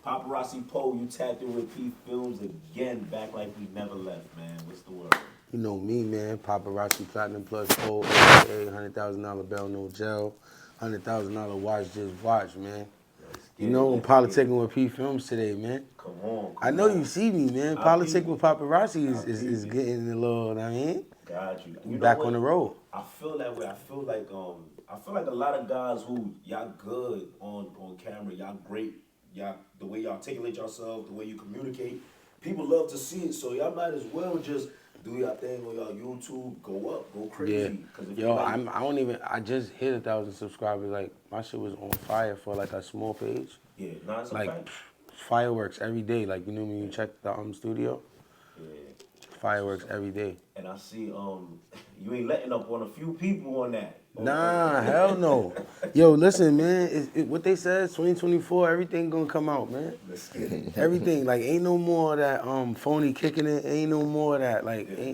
Popperazzi Po, you tapped in with PPhilms again, back like we never left, man. What's the word? You know me, man. Paparazzi Platinum Plus Po, aka $100,000 Bell No Gel, $100,000 Watch Just Watch, man. You know I'm politicking with PPhilms today, man. Come on, I know you see me, man. Politicking with paparazzi is getting a little, I mean, got you. You know back what? on the road. I feel that way. I feel like a lot of guys who y'all good on camera, y'all great, y'all the way y'all articulate yourself, the way you communicate. People love to see it, so y'all might as well just do your thing on y'all YouTube, go up, go crazy. Yeah. Cause if Yo, like, I just hit 1,000 subscribers. Like, my shit was on fire for like a small page. yeah, nah, it's a Like, fact. fireworks every day. Like, you know when you check the studio? Yeah. Fireworks every day. And I see you ain't letting up on a few people on that. Nah, hell no. Yo, listen, man. What they said, 2024, everything gonna come out, man. Let's get it. Everything, like, ain't no more of that phony kicking it. Ain't no more of that. Like, Yeah.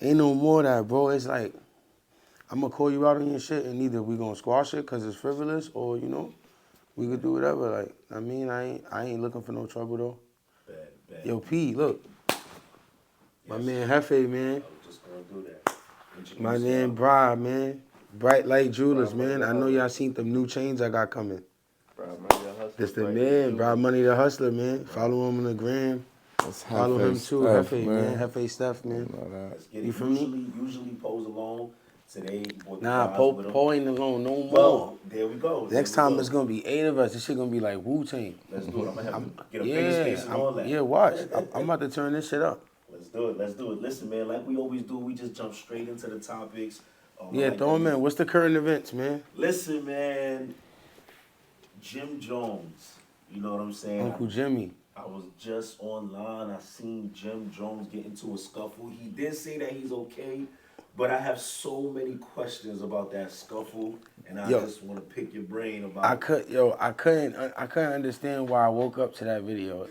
ain't no more of that, bro. It's like, I'm gonna call you out on your shit, and either we gonna squash it because it's frivolous, or you know, we could do whatever. Like, I mean, I ain't looking for no trouble though. Bad. Yo, P, look, my Yes. man Hefe, man. I was just gonna do that. Introduce My man yourself. Bri, man. Bright Light Jewelers, Bright Light man. I know Jewelers. y'all seen them new chains I got coming. This the Right, man, Bri Money the Hustler, man. Follow him on the gram. That's Follow him too, stuff, Hefe, man. Hefe stuff, man. Let's get it. You feel me? Usually pose alone. Today, with Nah, the guys Po with him. Po ain't alone no more. Well, there we go. Next There we time go. it's gonna be 8 of us. This shit gonna be like Wu-Tang. Let's do it. I'm gonna have to get a bigger space and all that. Yeah, watch. I'm about to turn this shit up. Let's do it. Listen, man, like we always do, we just jump straight into the topics. Yeah, like throw him in. What's the current events, man? Listen, man, Jim Jones. You know what I'm saying? Uncle Jimmy. I was just online. I seen Jim Jones get into a scuffle. He did say that he's okay, but I have so many questions about that scuffle, and I just want to pick your brain about. I couldn't understand why I woke up to that video.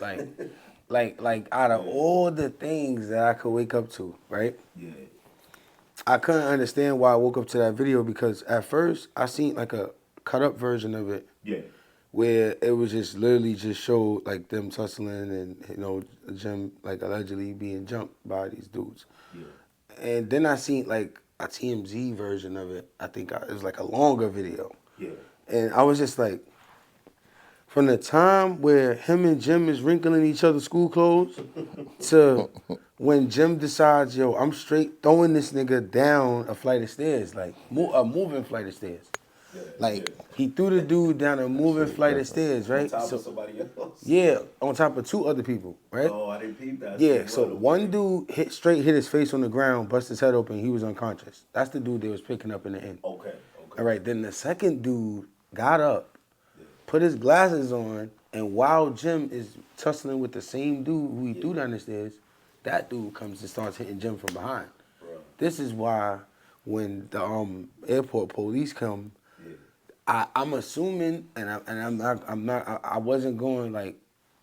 Like out of all the things that I could wake up to, right? Yeah. I couldn't understand why I woke up to that video because at first I seen like a cut up version of it. Yeah. Where it was just literally just showed like them tussling and you know Jim like allegedly being jumped by these dudes. Yeah. And then I seen like a TMZ version of it. I think it was like a longer video. Yeah. And I was just like, from the time where him and Jim is wrinkling each other's school clothes to when Jim decides, yo, I'm straight throwing this nigga down a flight of stairs, like a moving flight of stairs. He threw the dude down a moving flight of stairs, right? On top of somebody else. Yeah, on top of 2 other people, right? Oh, I didn't peep that. Yeah, so one dude hit his face on the ground, bust his head open, he was unconscious. That's the dude they was picking up in the end. Okay. All right, then the second dude got up, put his glasses on, and while Jim is tussling with the same dude who he threw down the stairs, that dude comes and starts hitting Jim from behind. Bro. This is why when the airport police come, I'm assuming, and I wasn't going like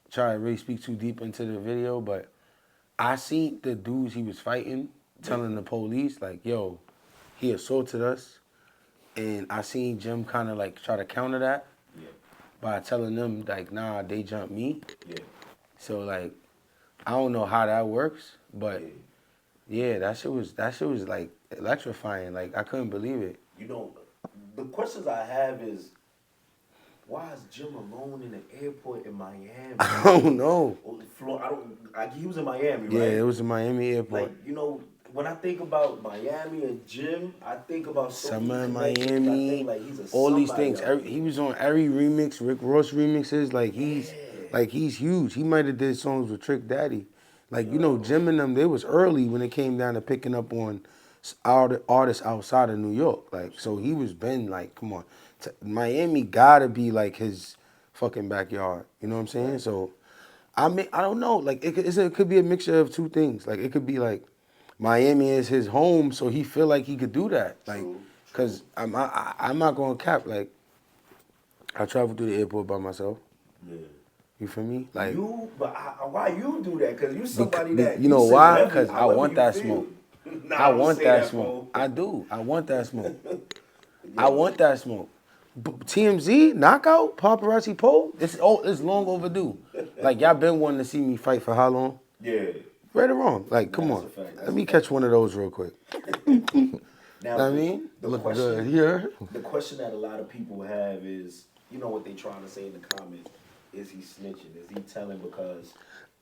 try to really speak too deep into the video, but I seen the dudes he was fighting telling the police like, yo, he assaulted us, and I seen Jim kind of like try to counter that by telling them like, nah, they jumped me. Yeah. So like, I don't know how that works, but yeah, that shit was like electrifying. Like I couldn't believe it. You know, the questions I have is, why is Jim alone in the airport in Miami? I don't know. He was in Miami, right? Yeah, it was in Miami airport. Like, you know, when I think about Miami and Jim, I think about Summer in many connections. Miami, I think, like, he's all these somebody things. out He was on every remix, Rick Ross remixes. Like he's huge. He might have did songs with Trick Daddy. Like you know, Jim and them, they was early when it came down to picking up on artists outside of New York. Like so, he was been like, come on, Miami gotta be like his fucking backyard. You know what I'm saying? So, I mean, I don't know. Like it could be a mixture of 2 things. Like it could be like Miami is his home, so he feel like he could do that. Like, cause I'm not gonna cap. Like, I travel through the airport by myself. Yeah. You feel me? Like why you do that? Cause you somebody that you know say why? whatever, Cause I however want you that feel. smoke. Nah, I want that bro. smoke. I do. I want that smoke. I want that smoke. TMZ knockout Popperazzi Po. It's long overdue. Like y'all been wanting to see me fight for how long? Yeah. Right or wrong? Like, come on. Let me catch one of those real quick. Now, I mean, look good here. The question that a lot of people have is, you know what they trying to say in the comments? Is he snitching? Is he telling because?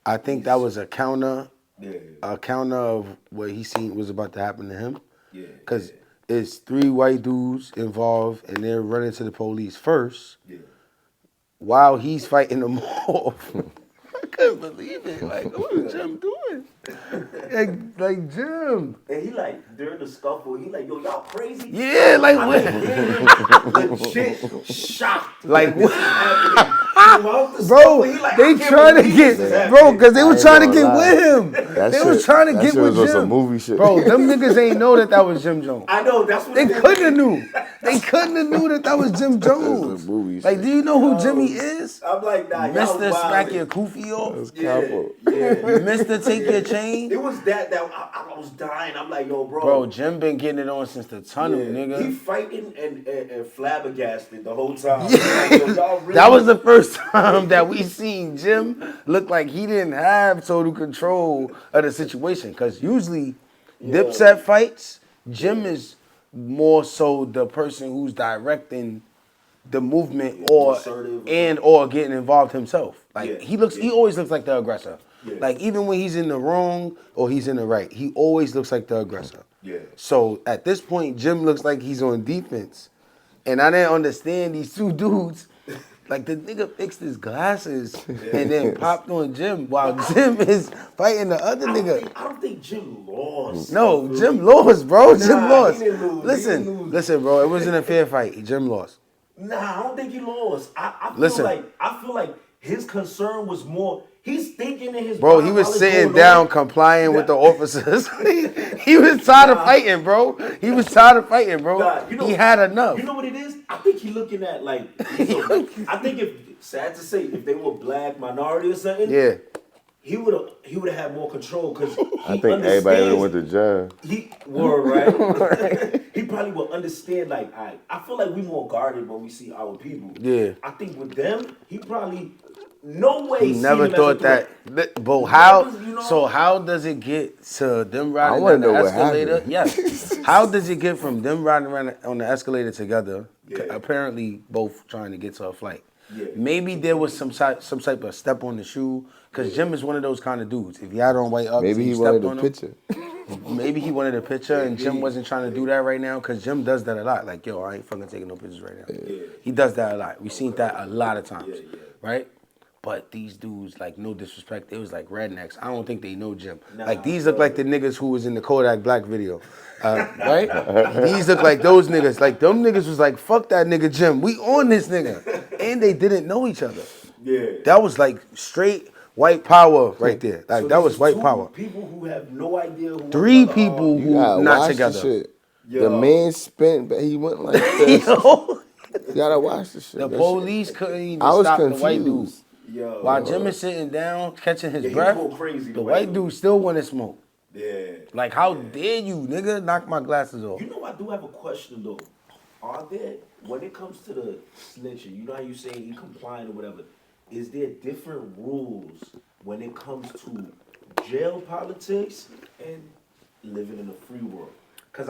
I think that was a counter. Yeah. A counter of what he seen was about to happen to him. Yeah. Because it's 3 white dudes involved, and they're running to the police first. Yeah. While he's fighting them off. I couldn't believe it. Like, what is Jim doing? like Jim. And he like, during the scuffle, he like, yo, y'all crazy? Yeah, like what? Legit shocked. Like what? Bro, they trying to get, bro, because they were trying to get with him. They was trying to get with Jim. Some movie shit. Bro, them niggas ain't know that was Jim Jones. I know, that's what they couldn't have knew. They couldn't have knew that was Jim Jones. Like, do you know who Jimmy is? I'm like, nah, Mr. Smack your kufi off. Yeah. Mr. Take your chain. It was that I was dying. I'm like, yo, bro. Bro, Jim been getting it on since the tunnel, nigga. He fighting and flabbergasted the whole time. Yeah. Like, yo, really? That was the first time that we seen Jim look like he didn't have total control of the situation. Because usually, Dipset fights, Jim is more so the person who's directing the movement or getting involved himself. Like he always looks like the aggressor. Yeah. Like even when he's in the wrong or he's in the right, he always looks like the aggressor. Yeah. So at this point, Jim looks like he's on defense. And I didn't understand these 2 dudes. Like the nigga fixed his glasses and then popped on Jim while Jim is fighting the other nigga. I don't think Jim lost. No, Jim lost, bro. Jim lost. He didn't lose. Listen, bro. It wasn't a fair fight. Jim lost. Nah, I don't think he lost. I feel like his concern was more. He's thinking in his. Bro, he was sitting down, complying with the officers. he was tired of fighting, bro. He was tired of fighting, bro. He had enough. You know what it is? I think he's looking at like. I think sad to say, if they were black minority or something, he would have had more control because I think everybody would have went to jail. He were right. He probably will understand. Like I feel like we more guarded when we see our people. Yeah. I think with them, he probably. No way. He never thought that. But how? So how does it get to them riding down the escalator? Yes. How does it get from them riding around on the escalator together? Yeah. Apparently, both trying to get to a flight. Yeah. Maybe there was some type of step on the shoe. Because Jim is one of those kind of dudes. If y'all don't wait up, maybe he wanted a picture. Maybe he wanted a picture, and Jim wasn't trying to do that right now. Because Jim does that a lot. Like, yo, I ain't fucking taking no pictures right now. Yeah. He does that a lot. We've seen that a lot of times, right? But these dudes, like, no disrespect, it was like rednecks. I don't think they know Jim. Like, these look like the niggas who was in the Kodak Black video, right? These look like those niggas. Like, them niggas was like, fuck that nigga Jim. We on this nigga. And they didn't know each other. Yeah. That was like straight white power right there. Like, so that was white power. People who have no idea who 3 people who not together. Shit. The man spent, but he went like this. You gotta watch the shit. The police couldn't even stop the white dude. Yo, while Jim is sitting down, catching his breath, the white dude still want to smoke. Yeah. Like, how dare you, nigga, knock my glasses off? You know, I do have a question, though. Are there, when it comes to the snitching, you know how you say he complying or whatever, is there different rules when it comes to jail politics and living in a free world? Because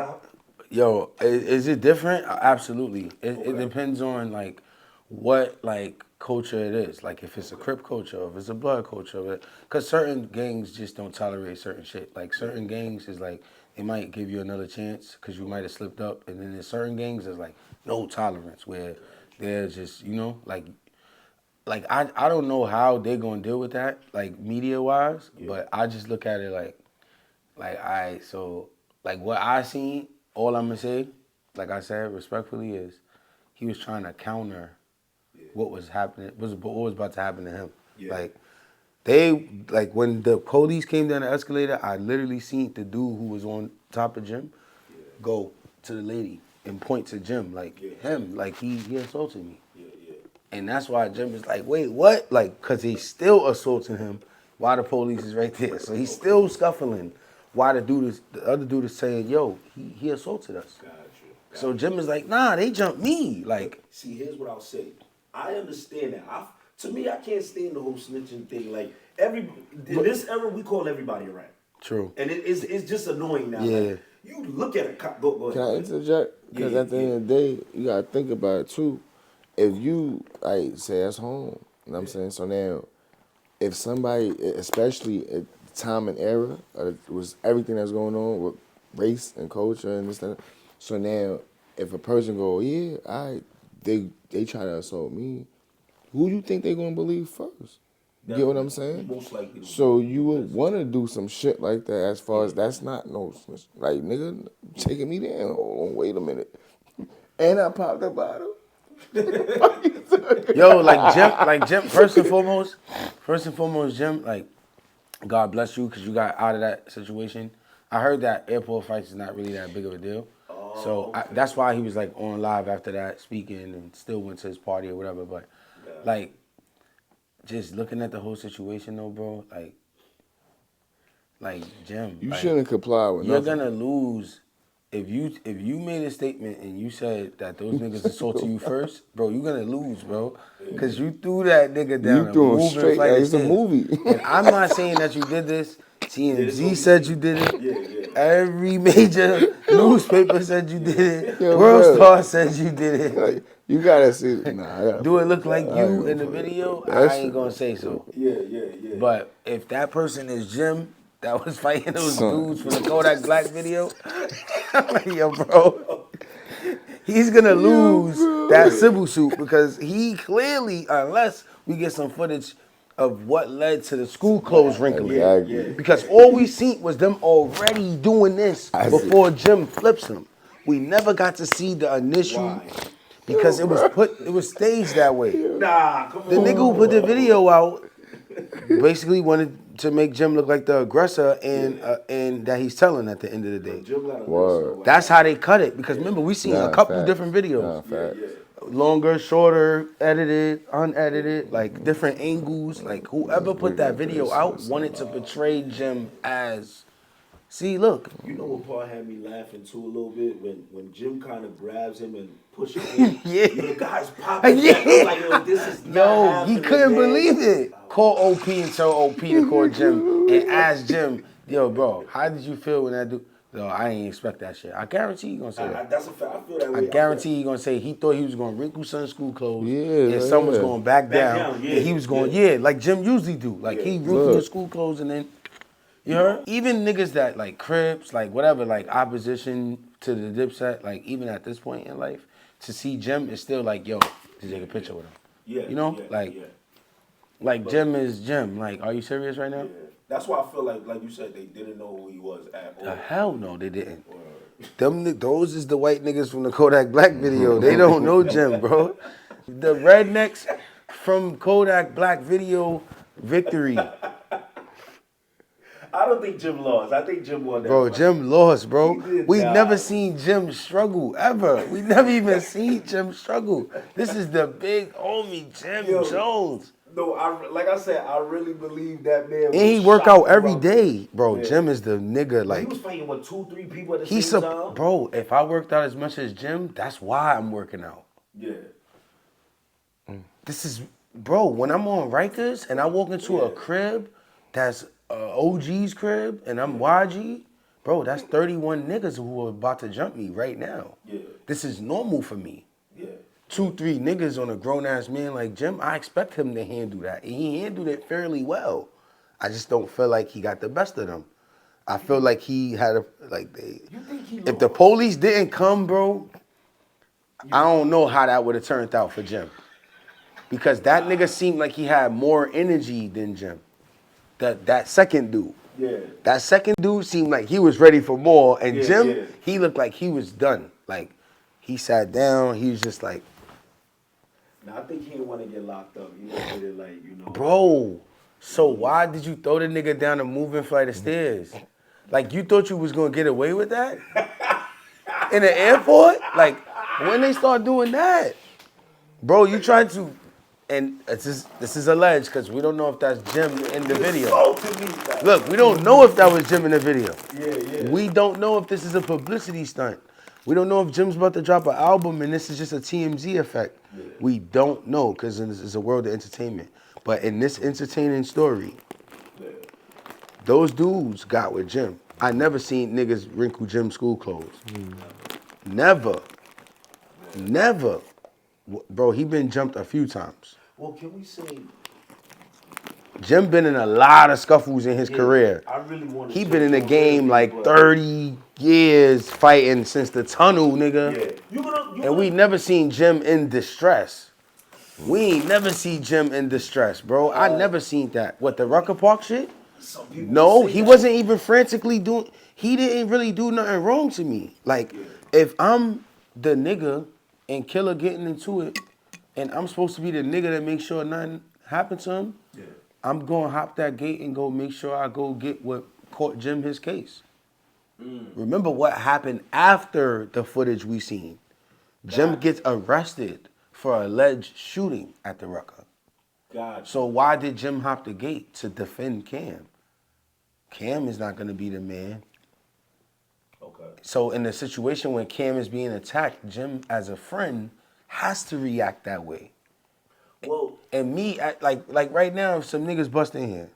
Yo, is it different? Absolutely. It depends on, like, what, like, culture it is. Like, if it's a Crip culture, or if it's a Blood culture. Because certain gangs just don't tolerate certain shit. Like, certain gangs is like, they might give you another chance because you might have slipped up. And then there's certain gangs that's like, no tolerance, where they're just, you know, like I don't know how they're going to deal with that, like, media-wise. But I just look at it like what I seen, all I'm going to say, like I said, respectfully, is he was trying to counter what was happening, what was about to happen to him. Yeah. Like, when the police came down the escalator, I literally seen the dude who was on top of Jim go to the lady and point to Jim, like, him, like, he assaulted me. And that's why Jim is like, wait, what? Like, because he's still assaulting him while the police is right there. So he's still scuffling while the other dude is saying, yo, he assaulted us. Gotcha. So Jim is like, nah, they jumped me. Like, see, here's what I'll say. I understand that. To me, I can't stand the whole snitching thing. Like in this era, we call everybody a rat. true. And it's just annoying now. Yeah. Like, you look at a cop. Go ahead. Can I interject? Because at the end of the day, you gotta think about it too. If you like say that's home, you know what I'm saying? So now, if somebody, especially at the time and era, was everything that's going on with race and culture and this and that. So now, if a person go, yeah, they try to assault me, who you think they gonna believe first? You get what I'm saying? Most likely. So you would want to do some shit like that as far as that's not no, like, nigga, taking me down. Hold on, wait a minute. And I popped the bottle. Yo, like Jim, first and foremost, Jim, like, God bless you because you got out of that situation. I heard that airport fights is not really that big of a deal. So that's why he was like on live after that speaking and still went to his party or whatever. But like, just looking at the whole situation though, bro, like Jim, You like, shouldn't comply with you're nothing. gonna lose if you made a statement and you said that those niggas assaulted you first, bro. You're gonna lose, bro, because you threw that nigga down. You threw him moving straight. flight Like of it's a stairs. movie. And I'm not saying that you did this. TMZ said you did it. Yeah. Every major newspaper said you did it. Yo, World bro. Star said you did it. Like, you gotta see. Nah, I gotta Do it look like I you ain't in the gonna put it. video? That I ain't shit- gonna say so. Yeah. But if that person is Jim that was fighting those Son. dudes from the Kodak Black video, I'm like, yo, bro, he's gonna lose that civil suit because he clearly, unless we get some footage of what led to the school clothes wrinkling. Exactly. Because all we seen was them already doing this before Jim flips him. We never got to see the initial Why? because it was staged that way. Nah, come on. The nigga who put the video out basically wanted to make Jim look like the aggressor and that he's telling at the end of the day. Jim got a Word. That's how they cut it because remember we seen a couple facts. different videos. Nah, facts. Longer, shorter, edited, unedited, like different angles. Like whoever put that video out wanted to portray Jim as, see, look. You know what part had me laughing too a little bit when Jim kind of grabs him and pushes him. Yeah. You know, the guy's popping. Yeah. Back. I'm like, yo, this is not Yo, happening, he couldn't man. believe it. Call OP and tell OP to call Jim and ask Jim, yo, bro, how did you feel when that dude? No, I didn't expect that shit. I guarantee you gonna say that. That's a fact. I feel that way. I guarantee he gonna say he thought he was gonna wrinkle son's school clothes Yeah, and son was yeah. going back down. down, yeah, And he was going, like Jim usually do. Like he wrinkled Look. his school clothes and then, you heard? Even niggas that like Crips, like whatever, like opposition to the Dipset, like even at this point in life, to see Jim is still like, yo, to take a picture with him. Yeah. You know? Like Jim is Jim. Like, are you serious right now? Yeah. That's why I feel like you said, they didn't know who he was at all. The hell no, they didn't. Those is the white niggas from the Kodak Black video. They don't know Jim, bro. The rednecks from Kodak Black video victory. I don't think Jim lost. I think Jim won that Bro, fight. Jim lost, bro. He did We die. never seen Jim struggle, ever. We never even seen Jim struggle. This is the big homie, Jim Yo. Jones. No, like I said, I really believe that man. And he was work shocked out every about day. Bro, Yeah. Jim is the nigga, He like, was fighting, 2-3 people at the he's same time? bro, if I worked out as much as Jim, that's why I'm working out. Yeah. This is, bro, when I'm on Rikers and I walk into a crib that's OG's crib and I'm YG, bro, that's 31 niggas who are about to jump me right now. Yeah. This is normal for me. Yeah. 2-3 niggas on a grown-ass man like Jim, I expect him to handle that. And he handled it fairly well. I just don't feel like he got the best of them. I feel like he had if the police didn't come, bro, I don't know how that would have turned out for Jim. Because that nigga seemed like he had more energy than Jim. That second dude. Yeah. That second dude seemed like he was ready for more. And Yeah, Jim, yeah. he looked like he was done. Like, he sat down, he was just like, Now, I think he didn't want to get locked up. He wanted it like, bro, so why did you throw the nigga down a moving flight of stairs? Like, you thought you was going to get away with that? In the airport? Like, when they start doing that? Bro, you tried to, and this is alleged because we don't know if that's Jim in the video. Look, we don't know if that was Jim in the video. Yeah. We don't know if this is a publicity stunt. We don't know if Jim's about to drop an album and this is just a TMZ effect. Yeah. We don't know because it's a world of entertainment. But in this entertaining story, Yeah. those dudes got with Jim. I never seen niggas wrinkle Jim school clothes. Never. Never. Bro, he been jumped a few times. Well, can we say Jim been in a lot of scuffles in his career. I really want to. He been in the game like 30 years fighting since the tunnel, nigga. Yeah. And we never seen Jim in distress. We ain't never see Jim in distress, bro. I never seen that. What, the Rucker Park shit? No, he wasn't even frantically doing. He didn't really do nothing wrong to me. Like, if I'm the nigga and Killer getting into it, and I'm supposed to be the nigga that makes sure nothing happened to him, I'm gonna hop that gate and go make sure I go get what caught Jim his case. Remember what happened after the footage we seen. Jim gets arrested for alleged shooting at the Rucker. So why did Jim hop the gate? To defend Cam. Cam is not gonna be the man. Okay. So in the situation when Cam is being attacked, Jim as a friend has to react that way. Well, and me, like right now, if some niggas bust in here,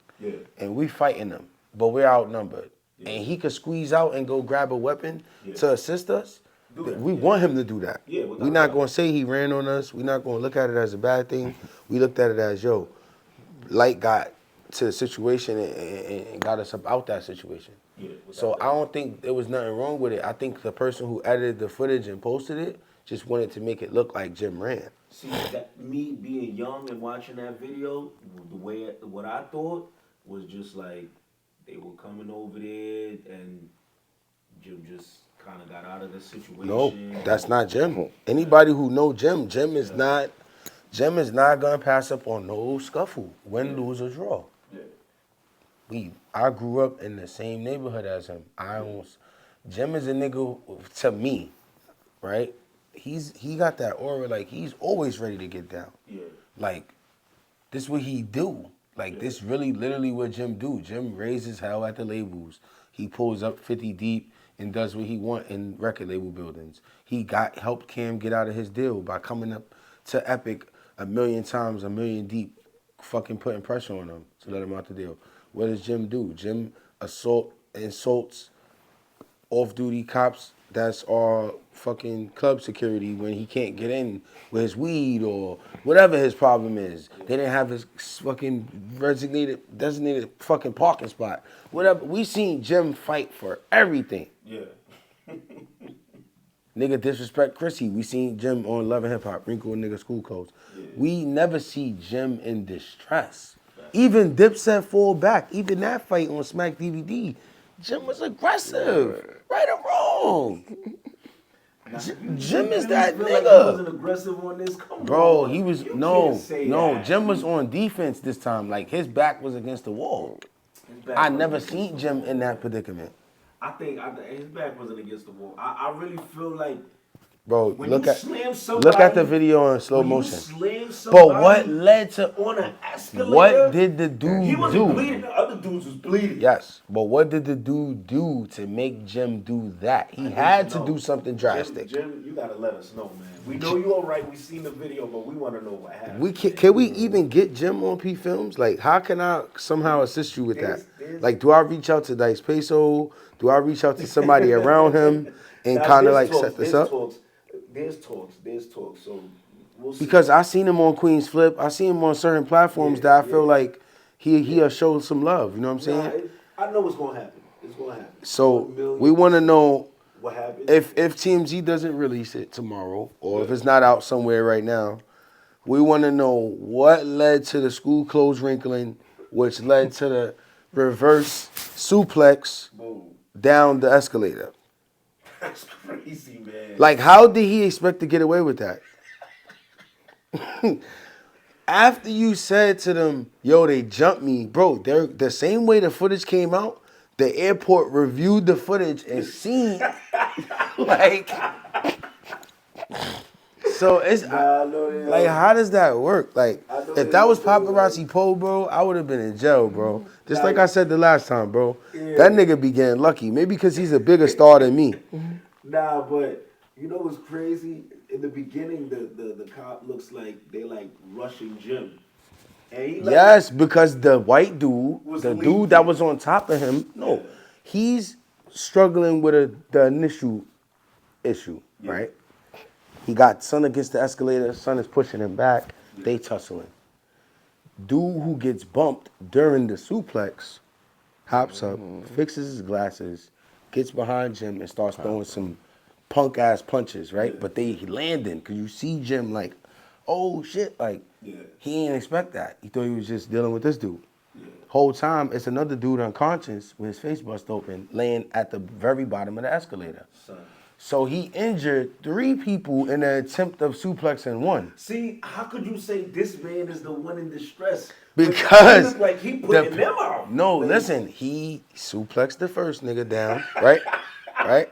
and we fighting them, but we're outnumbered, and he could squeeze out and go grab a weapon to assist us, we want him to do that. We're not going to say he ran on us. We're not going to look at it as a bad thing. We looked at it as, yo, Light got to the situation and got us up out that situation. So I don't think there was nothing wrong with it. I think the person who edited the footage and posted it just wanted to make it look like Jim ran. See, that me being young and watching that video, what I thought was just like they were coming over there and Jim just kind of got out of the situation. No, that's not Jim. Anybody who know Jim, Jim is not gonna pass up on no scuffle, win, lose, or draw. I grew up in the same neighborhood as him. Jim is a nigga to me, right? He got that aura, like he's always ready to get down. Like, this what he do. Like, this really literally what Jim do. Jim raises hell at the labels. He pulls up 50 deep and does what he want in record label buildings. He helped Cam get out of his deal by coming up to Epic a million times, a million deep, fucking putting pressure on him to let him out the deal. What does Jim do? Jim insults off-duty cops that's our fucking club security when he can't get in with his weed or whatever his problem is. They didn't have his fucking designated fucking parking spot. Whatever. We seen Jim fight for everything. Nigga disrespect Chrissy. We seen Jim on Love and Hip Hop, wrinkle nigga school codes. We never see Jim in distress. Even Dipset fall back. Even that fight on Smack DVD, Jim was aggressive. Right or wrong. Jim is that nigga. Like he wasn't aggressive on this. Bro, he was Jim was on defense this time. Like his back was against the wall. I never seen Jim in that predicament. I think his back wasn't against the wall. I really feel like, bro, look at the video in slow motion. But what led to on an escalator? What did the dude He wasn't do? bleeding. The other dudes was bleeding. Yes, but what did the dude do to make Jim do that? He had to do something drastic. Jim, you gotta let us know, man. We know you all right. We seen the video, but we want to know what happened. Can we even get Jim on PPhilms? Like, how can I somehow assist you with that? Like, do I reach out to Dice Peso? Do I reach out to somebody around him and kind of like set this up? There's talks. So we'll see. Because I seen him on Queen's Flip. I seen him on certain platforms that I feel like he'll show some love. You know what I'm saying? I know what's gonna happen. It's gonna happen. So we want to know what happened. If TMZ doesn't release it tomorrow, or if it's not out somewhere right now, we want to know what led to the school clothes wrinkling, which led to the reverse suplex down the escalator. That's crazy, man. Like, how did he expect to get away with that? After you said to them, yo, they jumped me, bro, they're the same way the footage came out, the airport reviewed the footage and seen, like, so it's, like, how does that work? Like, if that was Popperazzi Po, bro, I would have been in jail, bro. Just like I said the last time, bro. That nigga be getting lucky. Maybe because he's a bigger star than me. Nah, but You know what's crazy? In the beginning, the cop looks like they like rushing Jim. And he like Yes, because the white dude, was the leaking. dude that was on top of him, no, Yeah. he's struggling with the initial issue, Yeah. right? He got son against the escalator, son is pushing him back, they tussling. Dude who gets bumped during the suplex hops up, fixes his glasses, gets behind Jim and starts throwing some punk ass punches, right? Yeah. But they landing because you see Jim like, oh shit, like Yeah. he didn't expect that. He thought he was just dealing with this dude. Yeah. Whole time it's another dude unconscious with his face bust open, laying at the very bottom of the escalator. Son. So he injured 3 people in the attempt of suplexing one. See, how could you say this man is the one in distress? Because He look like he putting them out. No, Like, listen, he suplexed the first nigga down, right? Right?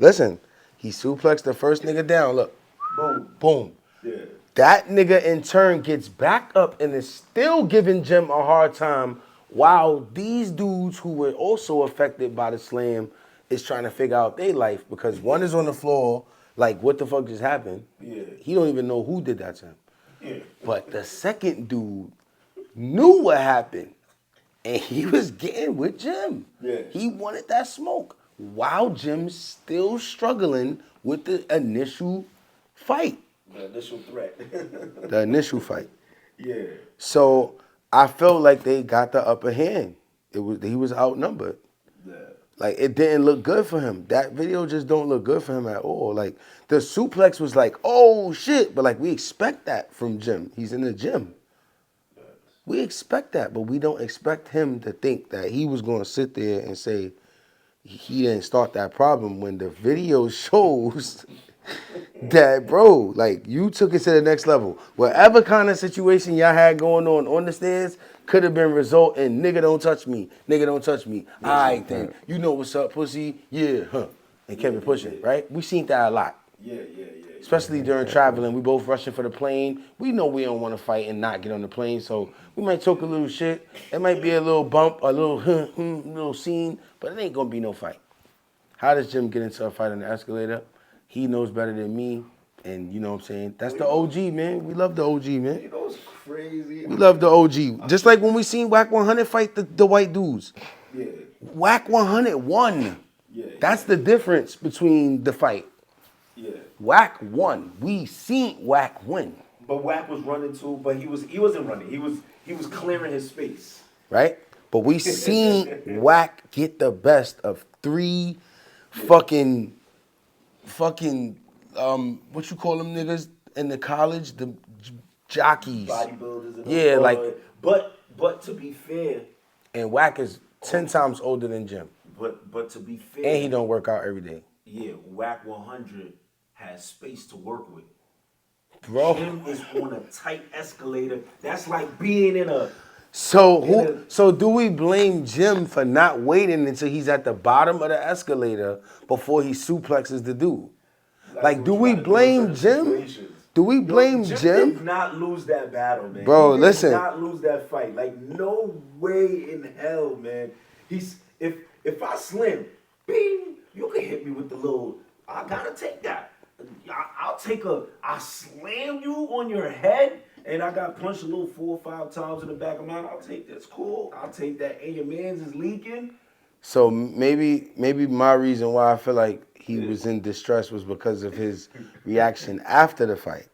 Listen, he suplexed the first nigga down. Look, boom. boom. Yeah. That nigga in turn gets back up and is still giving Jim a hard time while these dudes who were also affected by the slam is trying to figure out their life because one is on the floor, like, what the fuck just happened? Yeah. He don't even know who did that to him. Yeah. But the second dude knew what happened, and he was getting with Jim. Yeah. He wanted that smoke while Jim's still struggling with the initial fight. The initial threat. The initial fight. Yeah. So I felt like they got the upper hand. He was outnumbered. Yeah. Like it didn't look good for him. That video just don't look good for him at all. Like the suplex was like, oh shit, but like we expect that from Jim. He's in the gym. We expect that, but we don't expect him to think that he was going to sit there and say he didn't start that problem when the video shows that, bro, like you took it to the next level. Whatever kind of situation y'all had going on the stairs could have been result in nigga don't touch me, nigga don't touch me. All right then, you know what's up, pussy? Yeah, huh? And kept it pushing, right? We seen that a lot. Yeah. Especially during traveling, we both rushing for the plane. We know we don't want to fight and not get on the plane, so we might talk a little shit. It might be a little bump, a little little scene, but it ain't gonna be no fight. How does Jim get into a fight on the escalator? He knows better than me, and you know what I'm saying? That's the OG, man. We love the OG, man. You know what's crazy? We love the OG. Just like when we seen Whack 100 fight the white dudes. Yeah. Whack 100 won. Yeah. That's the difference between the fight. Yeah. Whack won. We seen Whack win. But Wack was running too, but he wasn't running. He was clearing his space. Right? But we seen Whack get the best of 3 fucking what you call them niggas in the college? The jockeys. Bodybuilders and Yeah, all like that. But to be fair, and Whack is 10 times older than Jim. but to be fair, And he don't work out every day. Yeah, Wack 100 has space to work with. Bro. Jim is on a tight escalator. That's like being in a. So do we blame Jim for not waiting until he's at the bottom of the escalator before he suplexes the dude? Like, do we blame Jim? Do we blame Jim? Did not lose that battle, man. Bro, he listen. Did not lose that fight. Like, no way in hell, man. If I slim, bing, you can hit me with the little. I gotta take that. I slam you on your head, and I got punched a little 4 or 5 times in the back of mine. I'll take that's cool. I'll take that. And your man's is leaking. So maybe my reason why I feel like he was in distress was because of his reaction after the fight.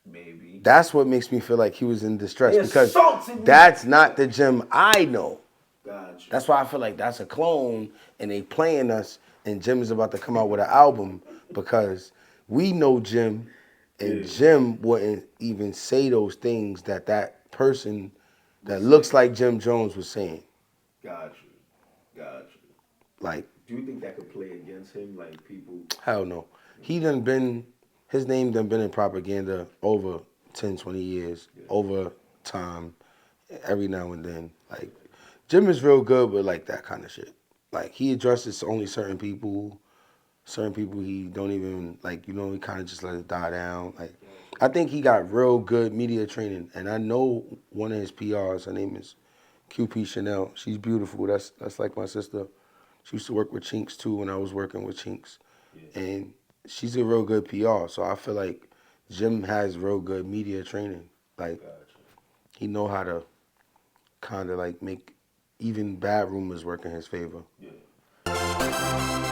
Maybe. That's what makes me feel like he was in distress They because assaulted me. that's not the Jim I know. Gotcha. That's why I feel like that's a clone and they playing us and Jim is about to come out with an album because we know Jim and Jim wouldn't even say those things that person that looks like Jim Jones was saying. Gotcha. Like, Do you think that could play against him? Like people. hell no. His name done been in propaganda over 10, 20 years, over time, every now and then. Like, Jim is real good with like that kind of shit. Like, he addresses only certain people he don't even, like, you know, he kind of just let it die down. Like, I think he got real good media training, and I know one of his PRs, her name is QP Chanel. She's beautiful. That's like my sister. She used to work with Chinks too when I was working with Chinks. And she's a real good PR. So I feel like Jim has real good media training. Like Gotcha. he know how to kind of like make even bad rumors work in his favor. Yeah.